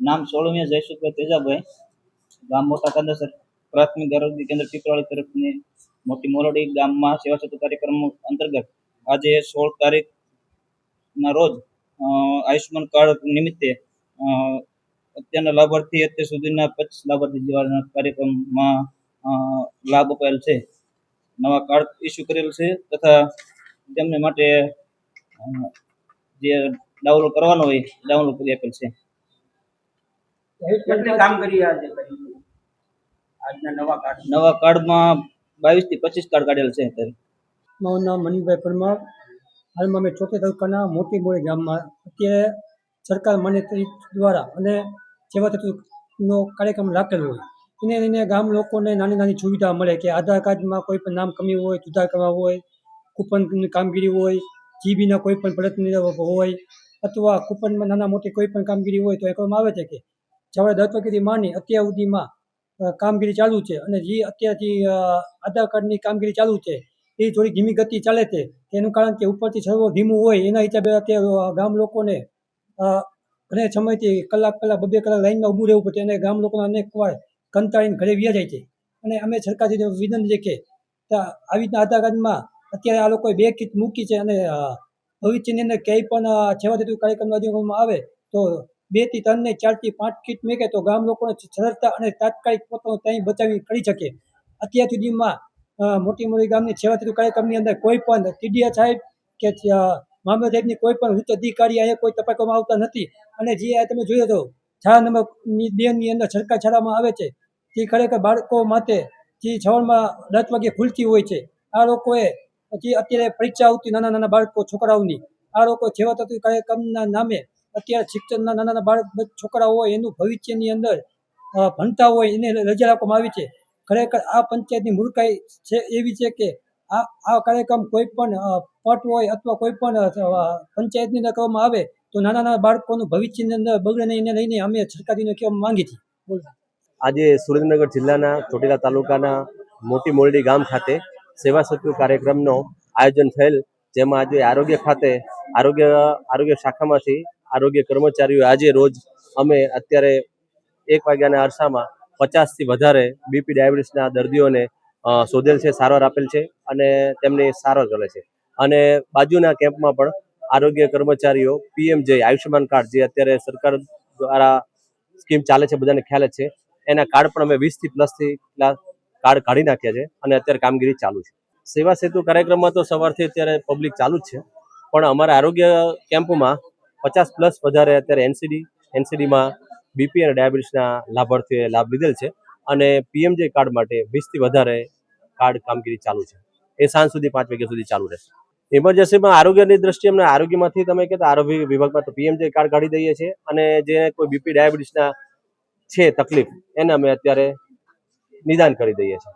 નામ સોળમિયા જયસુખભાઈ તેજાભાઈ, ગામ મોટા કાંદાસર, પ્રાથમિક આરોગ્ય કેન્દ્ર પીપળાળી તરફની મોટી મોરડી ગામમાં સેવા સેતુ કાર્યક્રમ અંતર્ગત આજે 16 તારીખના રોજ આયુષ્યમાન કાર્ડ નિમિત્તે અત્યારના લાભાર્થી અત્યાર સુધીના 25 લાભાર્થી જેવા કાર્યક્રમમાં લાભ અપાયેલ છે. નવા કાર્ડ ઇસ્યુ કરેલ છે તથા તેમને માટે જે ડાઉનલોડ કરવાનો હોય ડાઉનલોડ કરી આપેલ છે. નવા કાર્ડમાં 22 થી 25 કાર્ડ કાઢેલ છે. અત્યારે મારું નામ મનીભાઈ પરમાર. હાલમાં અમે ચોથી તાલુકાના મોટી મોડી ગામમાં અત્યારે સરકાર મને દ્વારા અને સેવા સેતુનો કાર્યક્રમ રાખેલો હોય એને લઈને ગામ લોકોને નાની નાની સુવિધા મળે કે આધાર કાર્ડમાં કોઈ પણ નામ કમી હોય, સુધાર કરવા હોય, કૂપનની કામગીરી હોય, જીબીના કોઈ પણ પ્રયત્ન હોય અથવા કૂપનમાં નાના મોટી કોઈ પણ કામગીરી હોય તો એ કરવામાં આવે છે કે સવારે 10 વાગ્યાથી માંડી અત્યાર સુધીમાં કામગીરી ચાલુ છે. અને જે અત્યારથી આધાર કાર્ડની કામગીરી ચાલુ છે એ થોડી ધીમી ગતિ ચાલે છે. એનું કારણ કે ઉપરથી સર્વર ધીમું હોય એના હિસાબે અત્યારે ગામ લોકોને ઘણા સમયથી કલાક 2 કલાક લાઈનમાં ઊભું રહેવું પડે અને ગામ લોકોને અનેક વાર કંટાળીને ઘરે વ્યા જાય છે. અને અમે સરકારથી વિનંતી છે કે આવી રીતના આધાર કાર્ડમાં અત્યારે આ લોકોએ 2 કીટ મૂકી છે અને ભવિષ્યની અંદર ક્યાંય પણ સેવા સેતુ કાર્યક્રમ કરવામાં આવે તો 2 થી 3 ને 4 થી 5 કીટ મૂકે તો ગામ લોકોને સરળતા અને તાત્કાલિક પોતાનો ટાઈમ બચાવી કરી શકે. અત્યાર સુધીમાં મોટી મોટી ગામની સેવા સેતુ કાર્યક્રમની અંદર કોઈ પણ ટીડીઆર સાહેબ કે મામલતદાર સાહેબની કોઈ પણ ઉચ્ચ અધિકારી અહીંયા કોઈ તપાસ કરવામાં આવતા નથી. અને જે તમે જોયો તો શાળા નંબર 2 ની અંદર સરકાર શાળામાં આવે છે તે ખરેખર બાળકો માટે જે સવારમાં 10 વાગે ખુલતી હોય છે. આ લોકોએ જે અત્યારે પરીક્ષા આવતી નાના નાના બાળકો છોકરાઓની આ લોકો સેવા સેતુ કાર્યક્રમના નામે અત્યારે શિક્ષણના નાના નાના બાળક છોકરાઓ હોય એનું ભવિષ્યની અંદર ભણતા હોય એને રજા રાખવામાં આવી છે. ખરેખર આ પંચાયતની મૂર્ખાઈ છે એવી છે કે આ કાર્યક્રમ કોઈ પણ પટ હોય અથવા કોઈ પણ પંચાયતની અંદર કરવામાં આવે તો નાના નાના બાળકોનું ભવિષ્યની અંદર બગડે નહીં. એને લઈને અમે સરકારને કહેવા માંગીએ છીએ. આજે સુરેન્દ્રનગર જિલ્લાના ચોટીલા તાલુકાના મોટી મોરડી ગામ ખાતે સેવા સેતુ કાર્યક્રમનો આયોજન થયેલ, જેમાં આજે આરોગ્ય ખાતે આરોગ્ય શાખામાંથી આરોગ્ય કર્મચારીઓ આજે રોજ અમે અત્યારે 1 વાગ્યાના અરસામાં 50 થી વધારે બીપી ડાયાબિટીસના દર્દીઓને શોધેલ છે, સારવાર આપેલ છે અને તેમની સારવાર કરે છે. અને બાજુના કેમ્પમાં પણ આરોગ્ય કર્મચારીઓ પીએમજે આયુષ્યમાન કાર્ડ જે અત્યારે સરકાર દ્વારા સ્કીમ ચાલે છે બધાને ખ્યાલ જ છે, એના કાર્ડ પણ અમે 20 થી પ્લસથી કાર્ડ કાઢી નાખ્યા છે અને અત્યારે કામગીરી ચાલુ છે. સેવા સેતુ કાર્યક્રમમાં તો સવારથી અત્યારે પબ્લિક ચાલુ જ છે, પણ અમારા આરોગ્ય કેમ્પમાં 50 પ્લસ વધારે અત્યારે એનસીડીમાં બીપી અને ડાયાબિટીસના લાભાર્થીઓએ લાભ લીધેલ છે અને પીએમજે કાર્ડ માટે 20 થી વધારે કાર્ડ કામગીરી ચાલુ છે. એ સાંજ સુધી 5 વાગ્યા સુધી ચાલુ રહેશે. ઇમરજન્સીમાં આરોગ્યની દ્રષ્ટિએ અમને આરોગ્યમાંથી તમે કહેતા આરોગ્ય વિભાગમાં તો પીએમજે કાર્ડ કાઢી દઈએ છીએ અને જે કોઈ બીપી ડાયાબિટીસના છે તકલીફ એને અમે અત્યારે નિદાન કરી દઈએ છીએ.